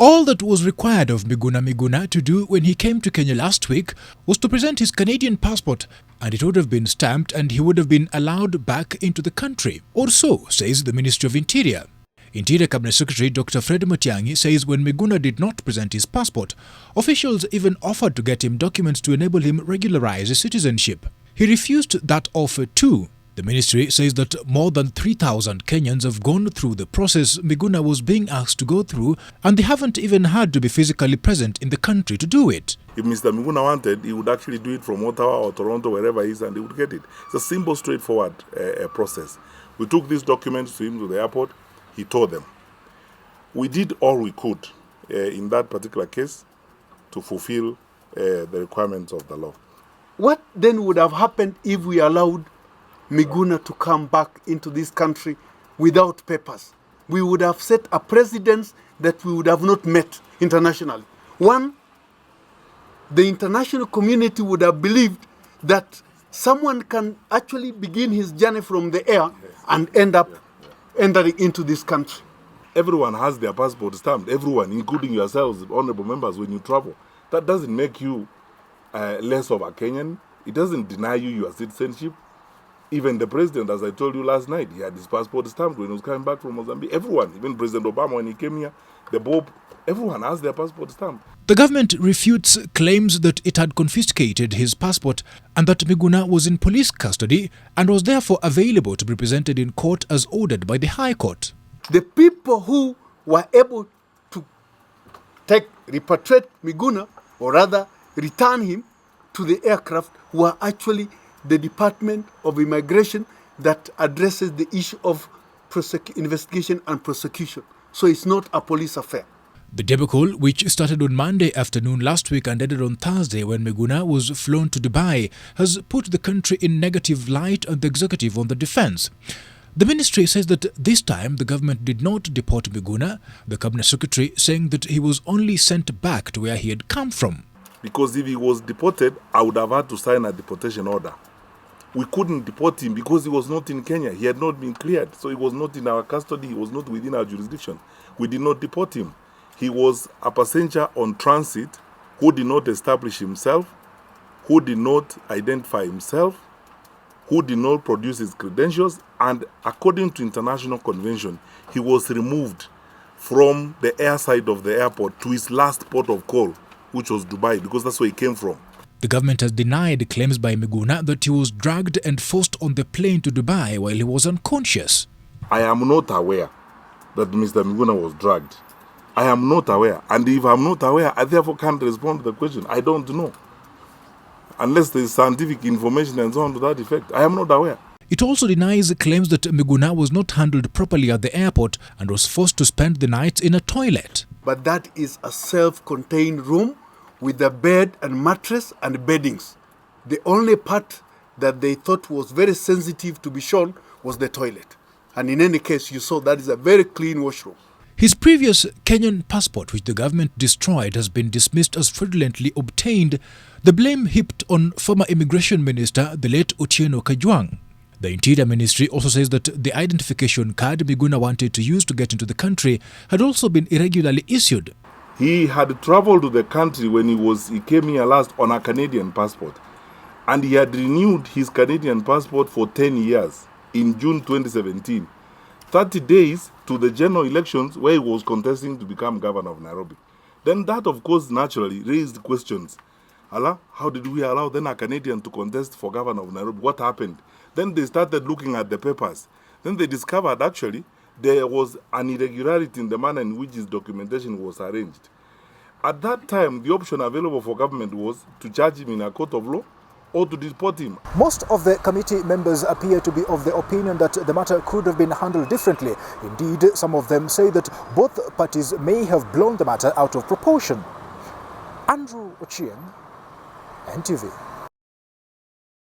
All that was required of Miguna Miguna to do when he came to Kenya last week was to present his Canadian passport, and it would have been stamped and he would have been allowed back into the country. Or so, says the Ministry of Interior. Interior Cabinet Secretary Dr. Fred Matiang'i says when Miguna did not present his passport, officials even offered to get him documents to enable him regularize his citizenship. He refused that offer too. The ministry says that more than 3,000 Kenyans have gone through the process Miguna was being asked to go through, and they haven't even had to be physically present in the country to do it. If Mr. Miguna wanted, he would actually do it from Ottawa or Toronto, wherever he is, and he would get it. It's a simple, straightforward process. We took these documents to him to the airport. He tore them. We did all we could in that particular case to fulfill the requirements of the law. What then would have happened if we allowed Miguna to come back into this country without papers? We would have set a precedent that we would have not met internationally. One, the international community would have believed that someone can actually begin his journey from the air and end up entering into this country. Everyone has their passport stamped, everyone, including yourselves, honorable members, when you travel. That doesn't make you less of a Kenyan. It doesn't deny you your citizenship. Even the president, as I told you last night, he had his passport stamped when he was coming back from Mozambique. Everyone, even President Obama when he came here, the Pope, everyone has their passport stamped. The government refutes claims that it had confiscated his passport and that Miguna was in police custody and was therefore available to be presented in court as ordered by the High Court. The people who were able to repatriate Miguna, or rather return him to the aircraft, were actually the Department of Immigration that addresses the issue of investigation and prosecution. So it's not a police affair. The debacle, which started on Monday afternoon last week and ended on Thursday when Miguna was flown to Dubai, has put the country in negative light and the executive on the defense. The ministry says that this time the government did not deport Miguna, the cabinet secretary saying that he was only sent back to where he had come from. Because if he was deported, I would have had to sign a deportation order. We couldn't deport him because he was not in Kenya. He had not been cleared. So he was not in our custody. He was not within our jurisdiction. We did not deport him. He was a passenger on transit who did not establish himself, who did not identify himself, who did not produce his credentials, and according to international convention, he was removed from the airside of the airport to his last port of call, which was Dubai, because that's where he came from. The government has denied claims by Miguna that he was dragged and forced on the plane to Dubai while he was unconscious. I am not aware that Mr. Miguna was dragged. I am not aware. And if I'm not aware, I therefore can't respond to the question. I don't know. Unless there is scientific information and so on to that effect. I am not aware. It also denies claims that Miguna was not handled properly at the airport and was forced to spend the night in a toilet. But that is a self-contained room with a bed and mattress and beddings. The only part that they thought was very sensitive to be shown was the toilet. And in any case, you saw that is a very clean washroom. His previous Kenyan passport, which the government destroyed, has been dismissed as fraudulently obtained, the blame heaped on former Immigration Minister, the late Otieno Kajwang. The Interior Ministry also says that the identification card Miguna wanted to use to get into the country had also been irregularly issued. He had traveled to the country when he came here last on a Canadian passport. And he had renewed his Canadian passport for 10 years in June 2017. 30 days to the general elections where he was contesting to become governor of Nairobi. Then that, of course, naturally raised questions. How did we allow then a Canadian to contest for governor of Nairobi? What happened? Then they started looking at the papers. Then they discovered actually there was an irregularity in the manner in which his documentation was arranged. At that time, the option available for government was to charge him in a court of law or to deport him. Most of the committee members appear to be of the opinion that the matter could have been handled differently. Indeed, some of them say that both parties may have blown the matter out of proportion. Andrew Ochieng, NTV.